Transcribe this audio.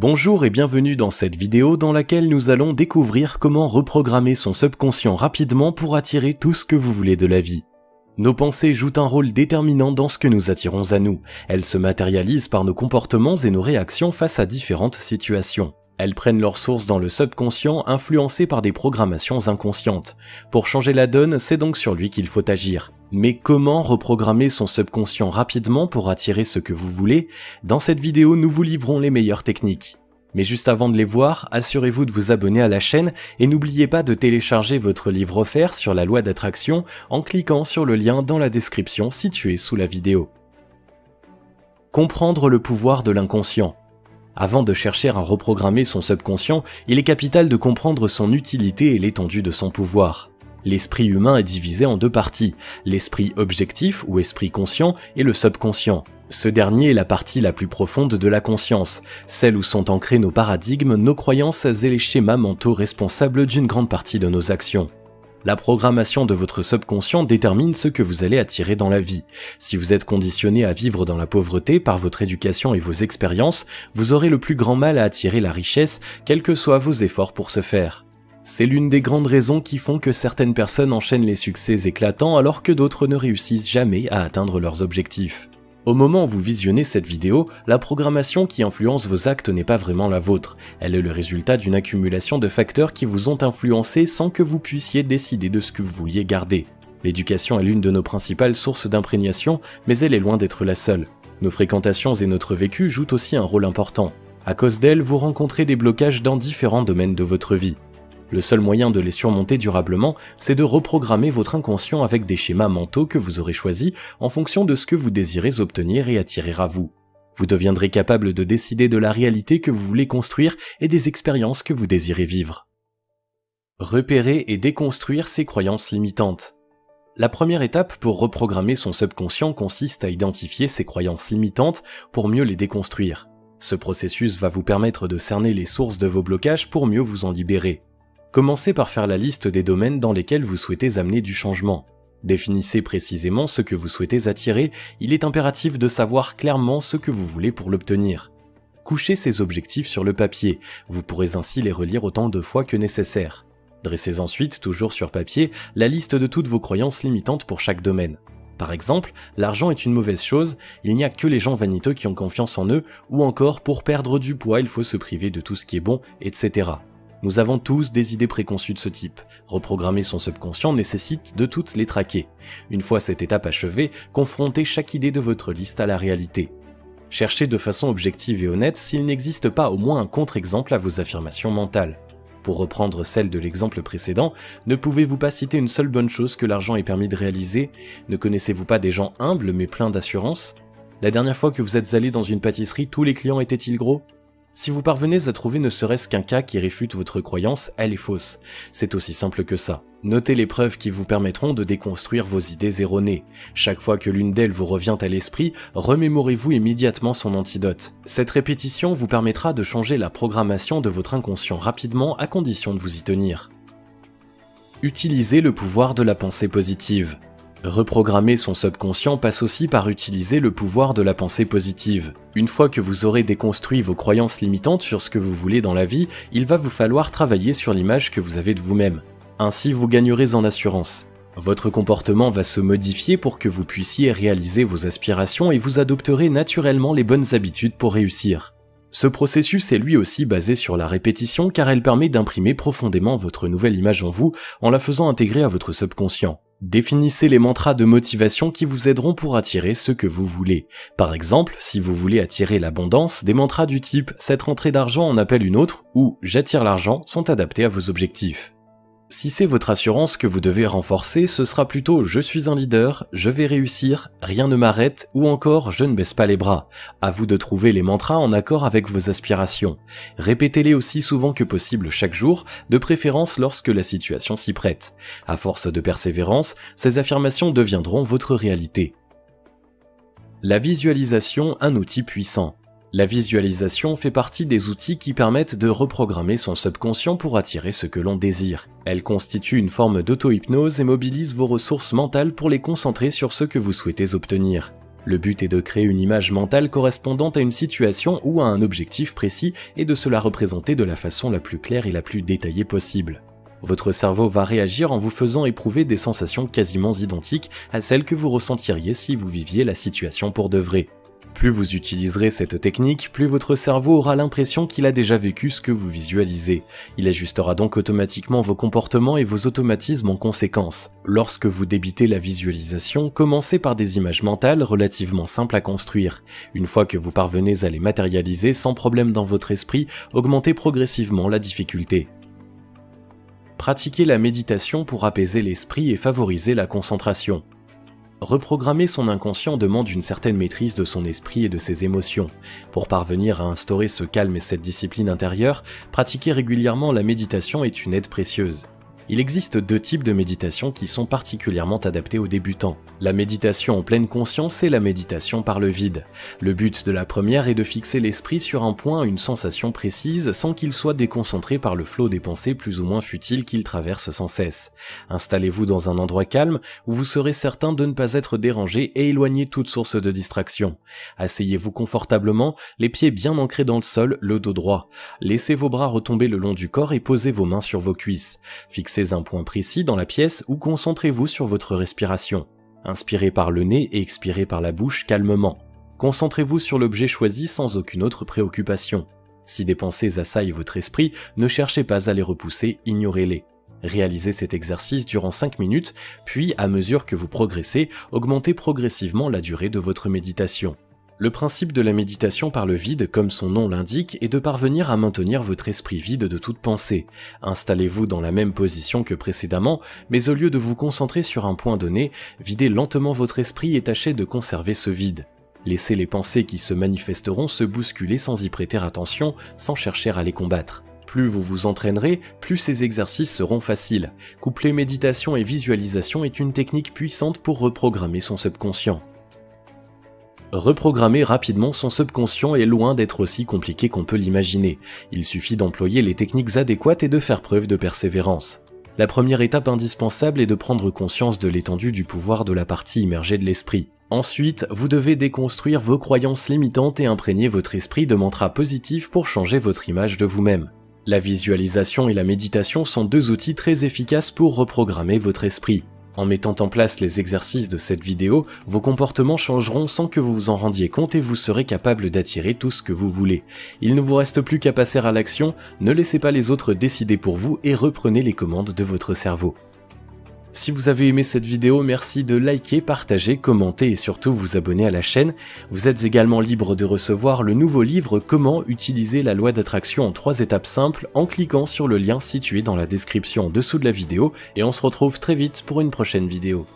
Bonjour et bienvenue dans cette vidéo dans laquelle nous allons découvrir comment reprogrammer son subconscient rapidement pour attirer tout ce que vous voulez de la vie. Nos pensées jouent un rôle déterminant dans ce que nous attirons à nous. Elles se matérialisent par nos comportements et nos réactions face à différentes situations. Elles prennent leur source dans le subconscient influencé par des programmations inconscientes. Pour changer la donne, c'est donc sur lui qu'il faut agir. Mais comment reprogrammer son subconscient rapidement pour attirer ce que vous voulez? Dans cette vidéo, nous vous livrons les meilleures techniques. Mais juste avant de les voir, assurez-vous de vous abonner à la chaîne et n'oubliez pas de télécharger votre livre offert sur la loi d'attraction en cliquant sur le lien dans la description situé sous la vidéo. Comprendre le pouvoir de l'inconscient. Avant de chercher à reprogrammer son subconscient, il est capital de comprendre son utilité et l'étendue de son pouvoir. L'esprit humain est divisé en deux parties, l'esprit objectif ou esprit conscient et le subconscient. Ce dernier est la partie la plus profonde de la conscience, celle où sont ancrés nos paradigmes, nos croyances et les schémas mentaux responsables d'une grande partie de nos actions. La programmation de votre subconscient détermine ce que vous allez attirer dans la vie. Si vous êtes conditionné à vivre dans la pauvreté par votre éducation et vos expériences, vous aurez le plus grand mal à attirer la richesse, quels que soient vos efforts pour ce faire. C'est l'une des grandes raisons qui font que certaines personnes enchaînent les succès éclatants alors que d'autres ne réussissent jamais à atteindre leurs objectifs. Au moment où vous visionnez cette vidéo, la programmation qui influence vos actes n'est pas vraiment la vôtre. Elle est le résultat d'une accumulation de facteurs qui vous ont influencé sans que vous puissiez décider de ce que vous vouliez garder. L'éducation est l'une de nos principales sources d'imprégnation, mais elle est loin d'être la seule. Nos fréquentations et notre vécu jouent aussi un rôle important. À cause d'elles, vous rencontrez des blocages dans différents domaines de votre vie. Le seul moyen de les surmonter durablement, c'est de reprogrammer votre inconscient avec des schémas mentaux que vous aurez choisis en fonction de ce que vous désirez obtenir et attirer à vous. Vous deviendrez capable de décider de la réalité que vous voulez construire et des expériences que vous désirez vivre. Repérer et déconstruire ses croyances limitantes. La première étape pour reprogrammer son subconscient consiste à identifier ses croyances limitantes pour mieux les déconstruire. Ce processus va vous permettre de cerner les sources de vos blocages pour mieux vous en libérer. Commencez par faire la liste des domaines dans lesquels vous souhaitez amener du changement. Définissez précisément ce que vous souhaitez attirer, il est impératif de savoir clairement ce que vous voulez pour l'obtenir. Couchez ces objectifs sur le papier, vous pourrez ainsi les relire autant de fois que nécessaire. Dressez ensuite, toujours sur papier, la liste de toutes vos croyances limitantes pour chaque domaine. Par exemple, l'argent est une mauvaise chose, il n'y a que les gens vaniteux qui ont confiance en eux, ou encore pour perdre du poids il faut se priver de tout ce qui est bon, etc. Nous avons tous des idées préconçues de ce type. Reprogrammer son subconscient nécessite de toutes les traquer. Une fois cette étape achevée, confrontez chaque idée de votre liste à la réalité. Cherchez de façon objective et honnête s'il n'existe pas au moins un contre-exemple à vos affirmations mentales. Pour reprendre celle de l'exemple précédent, ne pouvez-vous pas citer une seule bonne chose que l'argent ait permis de réaliser? Ne connaissez-vous pas des gens humbles mais pleins d'assurance? La dernière fois que vous êtes allé dans une pâtisserie, tous les clients étaient-ils gros? Si vous parvenez à trouver ne serait-ce qu'un cas qui réfute votre croyance, elle est fausse. C'est aussi simple que ça. Notez les preuves qui vous permettront de déconstruire vos idées erronées. Chaque fois que l'une d'elles vous revient à l'esprit, remémorez-vous immédiatement son antidote. Cette répétition vous permettra de changer la programmation de votre inconscient rapidement à condition de vous y tenir. Utilisez le pouvoir de la pensée positive. Reprogrammer son subconscient passe aussi par utiliser le pouvoir de la pensée positive. Une fois que vous aurez déconstruit vos croyances limitantes sur ce que vous voulez dans la vie, il va vous falloir travailler sur l'image que vous avez de vous-même. Ainsi, vous gagnerez en assurance. Votre comportement va se modifier pour que vous puissiez réaliser vos aspirations et vous adopterez naturellement les bonnes habitudes pour réussir. Ce processus est lui aussi basé sur la répétition car elle permet d'imprimer profondément votre nouvelle image en vous en la faisant intégrer à votre subconscient. Définissez les mantras de motivation qui vous aideront pour attirer ce que vous voulez. Par exemple, si vous voulez attirer l'abondance, des mantras du type « Cette rentrée d'argent en appelle une autre » ou « J'attire l'argent » sont adaptés à vos objectifs. Si c'est votre assurance que vous devez renforcer, ce sera plutôt « Je suis un leader »,« Je vais réussir »,« Rien ne m'arrête » ou encore « Je ne baisse pas les bras ». À vous de trouver les mantras en accord avec vos aspirations. Répétez-les aussi souvent que possible chaque jour, de préférence lorsque la situation s'y prête. À force de persévérance, ces affirmations deviendront votre réalité. La visualisation, un outil puissant. La visualisation fait partie des outils qui permettent de reprogrammer son subconscient pour attirer ce que l'on désire. Elle constitue une forme d'auto-hypnose et mobilise vos ressources mentales pour les concentrer sur ce que vous souhaitez obtenir. Le but est de créer une image mentale correspondante à une situation ou à un objectif précis et de se la représenter de la façon la plus claire et la plus détaillée possible. Votre cerveau va réagir en vous faisant éprouver des sensations quasiment identiques à celles que vous ressentiriez si vous viviez la situation pour de vrai. Plus vous utiliserez cette technique, plus votre cerveau aura l'impression qu'il a déjà vécu ce que vous visualisez. Il ajustera donc automatiquement vos comportements et vos automatismes en conséquence. Lorsque vous débutez la visualisation, commencez par des images mentales relativement simples à construire. Une fois que vous parvenez à les matérialiser sans problème dans votre esprit, augmentez progressivement la difficulté. Pratiquez la méditation pour apaiser l'esprit et favoriser la concentration. Reprogrammer son inconscient demande une certaine maîtrise de son esprit et de ses émotions. Pour parvenir à instaurer ce calme et cette discipline intérieure, pratiquer régulièrement la méditation est une aide précieuse. Il existe deux types de méditation qui sont particulièrement adaptés aux débutants. La méditation en pleine conscience et la méditation par le vide. Le but de la première est de fixer l'esprit sur un point, une sensation précise, sans qu'il soit déconcentré par le flot des pensées plus ou moins futiles qu'il traverse sans cesse. Installez-vous dans un endroit calme où vous serez certain de ne pas être dérangé et éloignez toute source de distraction. Asseyez-vous confortablement, les pieds bien ancrés dans le sol, le dos droit. Laissez vos bras retomber le long du corps et posez vos mains sur vos cuisses. Fixez un point précis dans la pièce ou concentrez-vous sur votre respiration. Inspirez par le nez et expirez par la bouche calmement. Concentrez-vous sur l'objet choisi sans aucune autre préoccupation. Si des pensées assaillent votre esprit, ne cherchez pas à les repousser, ignorez-les. Réalisez cet exercice durant 5 minutes, puis à mesure que vous progressez, augmentez progressivement la durée de votre méditation. Le principe de la méditation par le vide, comme son nom l'indique, est de parvenir à maintenir votre esprit vide de toute pensée. Installez-vous dans la même position que précédemment, mais au lieu de vous concentrer sur un point donné, videz lentement votre esprit et tâchez de conserver ce vide. Laissez les pensées qui se manifesteront se bousculer sans y prêter attention, sans chercher à les combattre. Plus vous vous entraînerez, plus ces exercices seront faciles. Coupler méditation et visualisation est une technique puissante pour reprogrammer son subconscient. Reprogrammer rapidement son subconscient est loin d'être aussi compliqué qu'on peut l'imaginer. Il suffit d'employer les techniques adéquates et de faire preuve de persévérance. La première étape indispensable est de prendre conscience de l'étendue du pouvoir de la partie immergée de l'esprit. Ensuite, vous devez déconstruire vos croyances limitantes et imprégner votre esprit de mantras positifs pour changer votre image de vous-même. La visualisation et la méditation sont deux outils très efficaces pour reprogrammer votre esprit. En mettant en place les exercices de cette vidéo, vos comportements changeront sans que vous vous en rendiez compte et vous serez capable d'attirer tout ce que vous voulez. Il ne vous reste plus qu'à passer à l'action, ne laissez pas les autres décider pour vous et reprenez les commandes de votre cerveau. Si vous avez aimé cette vidéo, merci de liker, partager, commenter et surtout vous abonner à la chaîne. Vous êtes également libre de recevoir le nouveau livre « Comment utiliser la loi d'attraction en 3 étapes simples » en cliquant sur le lien situé dans la description en dessous de la vidéo et on se retrouve très vite pour une prochaine vidéo.